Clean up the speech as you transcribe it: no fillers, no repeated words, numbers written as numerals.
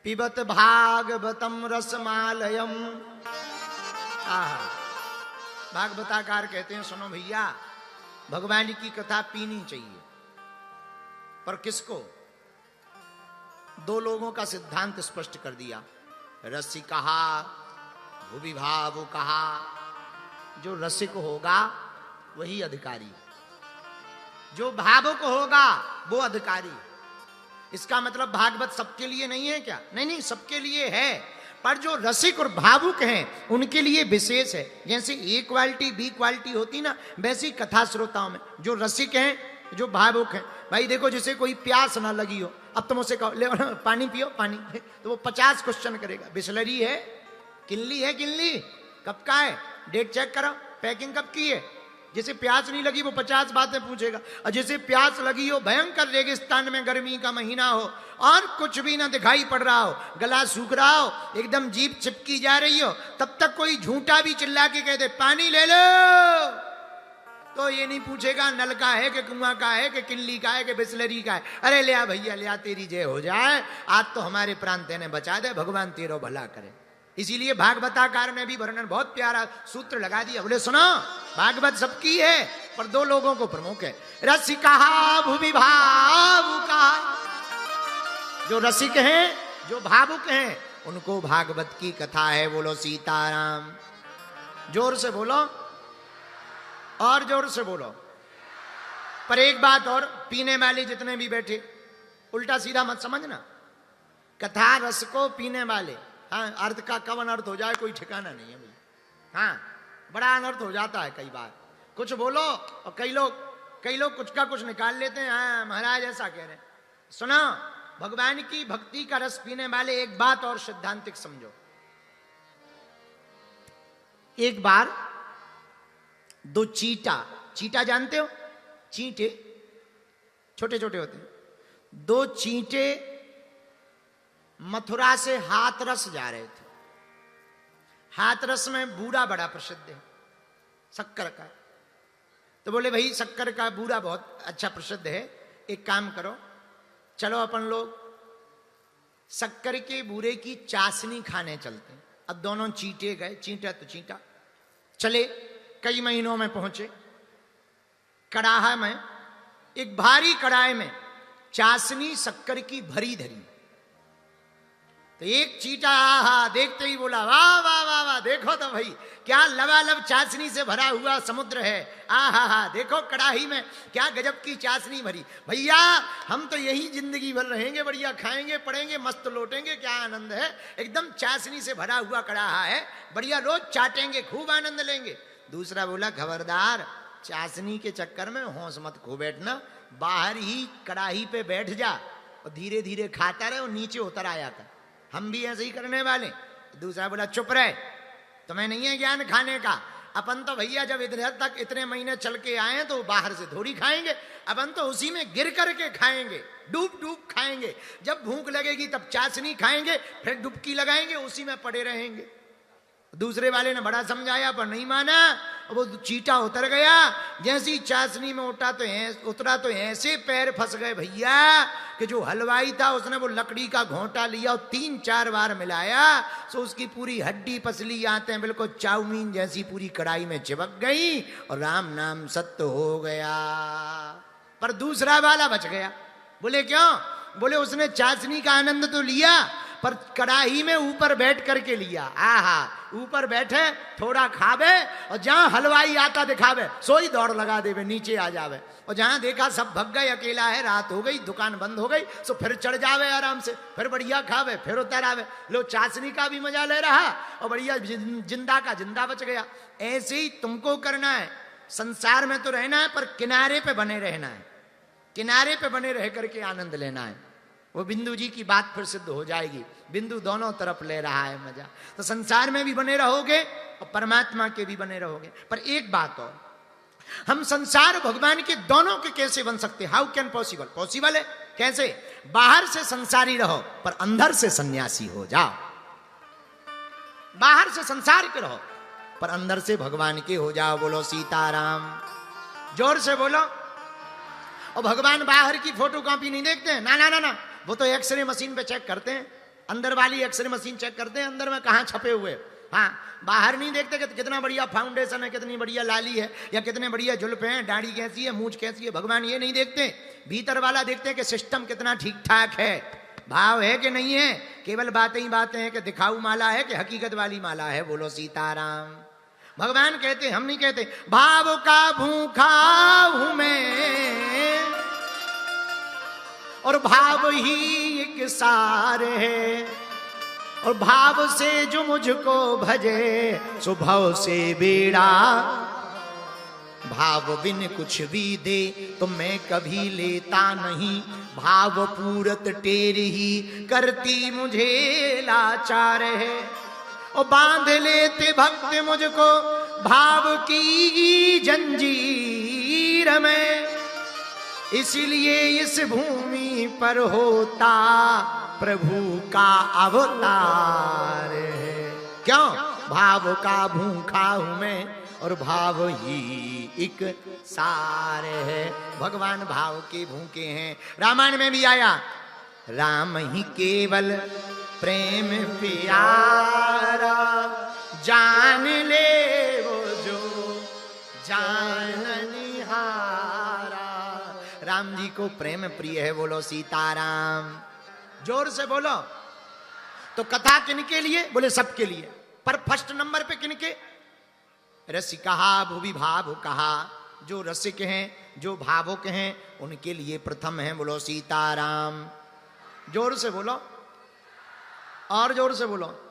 पिबत भागवतम रसमालयम। भागवताकार कहते हैं सुनो भैया, भगवान की कथा पीनी चाहिए, पर किसको? दो लोगों का सिद्धांत स्पष्ट कर दिया। रसिकहा भुवि भावुकहा, जो रसिक होगा वही अधिकारी, जो भावुक होगा वो अधिकारी। इसका मतलब भागवत सबके लिए नहीं है क्या? नहीं नहीं, सबके लिए है, पर जो रसिक और भावुक हैं उनके लिए विशेष है। जैसे ए क्वालिटी बी क्वालिटी होती ना, वैसी कथा श्रोताओं में जो रसिक हैं, जो भावुक हैं। भाई देखो, जिसे कोई प्यास ना लगी हो, अब तुम उसे कहो ले पानी पियो पानी, तो वो 50 क्वेश्चन करेगा। बिस्लरी है, किनली है, किनली कब का है, डेट चेक करो, पैकिंग कब की है। जिसे प्यास नहीं लगी वो 50 बातें पूछेगा, और जिसे प्यास लगी हो, भयंकर रेगिस्तान में गर्मी का महीना हो और कुछ भी ना दिखाई पड़ रहा हो, गला सूख रहा हो, एकदम जीभ चिपकी जा रही हो, तब तक कोई झूठा भी चिल्ला के कह दे पानी ले लो, तो ये नहीं पूछेगा नल का है कि कुआं का है कि किल्ली का है कि बिस्लरी का है। अरे ले आ भैया ले आ, तेरी जय हो जाए, आज तो हमारे प्रांत ने बचा दे, भगवान तेरो भला करे। इसीलिए भागवताकार ने भी वर्णन बहुत प्यारा सूत्र लगा दिया। बोले सुनो, भागवत सबकी है पर दो लोगों को प्रमुख है। रसिकहा भुवि भावुकहा, जो रसिक हैं, जो भावुक हैं, उनको भागवत की कथा है। बोलो सीताराम। जोर से बोलो, और जोर से बोलो। पर एक बात और, पीने वाले जितने भी बैठे, उल्टा सीधा मत समझना। कथा रस को पीने वाले, हाँ, अर्थ का कब अनर्थ हो जाए कोई ठिकाना नहीं है भाई। हाँ, बड़ा अनर्थ हो जाता है कई बार। कुछ बोलो और कई लोग कुछ का कुछ निकाल लेते हैं। हाँ महाराज ऐसा कह रहे हैं। सुनो, भगवान की भक्ति का रस पीने वाले एक बात और सिद्धांतिक समझो। एक बार दो चीटा जानते हो, चींटे छोटे छोटे होते हैं, दो चींटे मथुरा से हाथरस जा रहे थे। हाथरस में बूरा बड़ा प्रसिद्ध है, शक्कर का। तो बोले भाई शक्कर का बूरा बहुत अच्छा प्रसिद्ध है, एक काम करो, चलो अपन लोग शक्कर के बूरे की चाशनी खाने चलते हैं। अब दोनों चींटे गए, चींटा तो चींटा चले, कई महीनों में पहुंचे। कड़ाहा में, एक भारी कड़ाहे में चाशनी शक्कर की भरी धरी। तो एक चीटा आहा देखते ही बोला वाह वाह वाह वाह, देखो तो भाई क्या लबालब चाशनी से भरा हुआ समुद्र है। आहा हा, देखो कड़ाही में क्या गजब की चाशनी भरी। भैया हम तो यही जिंदगी भर रहेंगे, बढ़िया खाएंगे पड़ेंगे, मस्त लौटेंगे, क्या आनंद है। एकदम चाशनी से भरा हुआ कड़ाहा है, बढ़िया रोज चाटेंगे, खूब आनंद लेंगे। दूसरा बोला खबरदार, चाशनी के चक्कर में होश मत खो बैठना, बाहर ही कड़ाही पे बैठ जा और धीरे धीरे खाता रहे और नीचे उतर आया कर, हम भी ऐसे ही करने वाले। दूसरा बोला चुप रहे, तुम्हें नहीं है ज्ञान खाने का। अपन तो भैया जब इधर तक इतने महीने चल के आए तो बाहर से थोड़ी खाएंगे, अपन तो उसी में गिर करके खाएंगे, डूब डूब खाएंगे। जब भूख लगेगी तब चाशनी खाएंगे, फिर डुबकी लगाएंगे, उसी में पड़े रहेंगे। दूसरे वाले ने बड़ा समझाया पर नहीं माना, वो चीटा उतर गया। जैसी चाशनी में उतरा तो ऐसे पैर फंस गए भैया कि जो हलवाई था उसने वो लकड़ी का घोंटा लिया और 3-4 बार मिलाया, तो उसकी पूरी हड्डी पसली आते बिल्कुल चाउमीन जैसी पूरी कढ़ाई में चिपक गई और राम नाम सत्य हो गया। पर दूसरा वाला बच गया। बोले क्यों? बोले उसने चाशनी का आनंद तो लिया पर कड़ाही में ऊपर बैठ करके लिया। आहा, ऊपर बैठे थोड़ा खावे और जहां हलवाई आता दिखावे सोई दौड़ लगा देवे, नीचे आ जावे। और जहां देखा सब भग गए, अकेला है, रात हो गई, दुकान बंद हो गई, तो फिर चढ़ जावे आराम से, फिर बढ़िया खावे, फिर उतर आवे। लो चाशनी का भी मजा ले रहा और बढ़िया जिंदा का जिंदा बच गया। ऐसे ही तुमको करना है। संसार में तो रहना है पर किनारे पे बने रहना है, किनारे पे बने रह करके आनंद लेना है। वो बिंदु जी की बात फिर सिद्ध हो जाएगी। बिंदु दोनों तरफ ले रहा है मजा। तो संसार में भी बने रहोगे और परमात्मा के भी बने रहोगे। पर एक बात और, हम संसार भगवान के दोनों के कैसे बन सकते? How can possible? पॉसिबल है। कैसे? बाहर से संसारी रहो पर अंदर से सन्यासी हो जाओ। बाहर से संसार के रहो पर अंदर से भगवान के हो जाओ। बोलो सीताराम, जोर से बोलो। और भगवान बाहर की फोटो कॉपी नहीं देखते हैं, ना ना ना ना, वो तो एक्सरे मशीन पे चेक करते हैं। अंदर वाली एक्सरे मशीन चेक करते हैं अंदर में कहाँ छपे हुए। हाँ, बाहर नहीं देखते कि कितना बढ़िया फाउंडेशन है, कितनी बढ़िया लाली है, या कितने बढ़िया जुल्फे हैं, दाढ़ी कैसी है, मूंछ कैसी है। भगवान ये नहीं देखते, भीतर वाला देखते हैं कि सिस्टम कितना ठीक ठाक है, भाव है कि नहीं है। केवल बातें ही बातें हैं कि दिखाऊ माला है कि हकीकत वाली माला है। बोलो सीताराम। भगवान कहते, हम नहीं कहते, भाव का भूखा हूं मैं और भाव ही एक सार है, और भाव से जो मुझको भजे सुभव से बेड़ा, भाव बिन कुछ भी दे तो मैं कभी लेता नहीं, भाव पूरत टेर ही करती मुझे लाचार है। और बांध लेते भक्त मुझको भाव की जंजीर में, इसलिए इस भूमि पर होता प्रभु का अवतार है। क्यों? भाव का भूखा हूं मैं और भाव ही एक सार है। भगवान भाव के भूखे हैं। रामायण में भी आया, राम ही केवल प्रेम प्यारा, जान ले वो जो जाननिहारा। राम जी को प्रेम प्रिय है। बोलो सीताराम। जोर से बोलो। तो कथा किनके लिए? बोले सबके लिए। पर फर्स्ट नंबर पे किनके? रसिकहा भुवि भाव कहा, जो रसिक हैं, जो भावुक हैं, उनके लिए प्रथम है। बोलो सीताराम। जोर से बोलो और जोर से बोलो।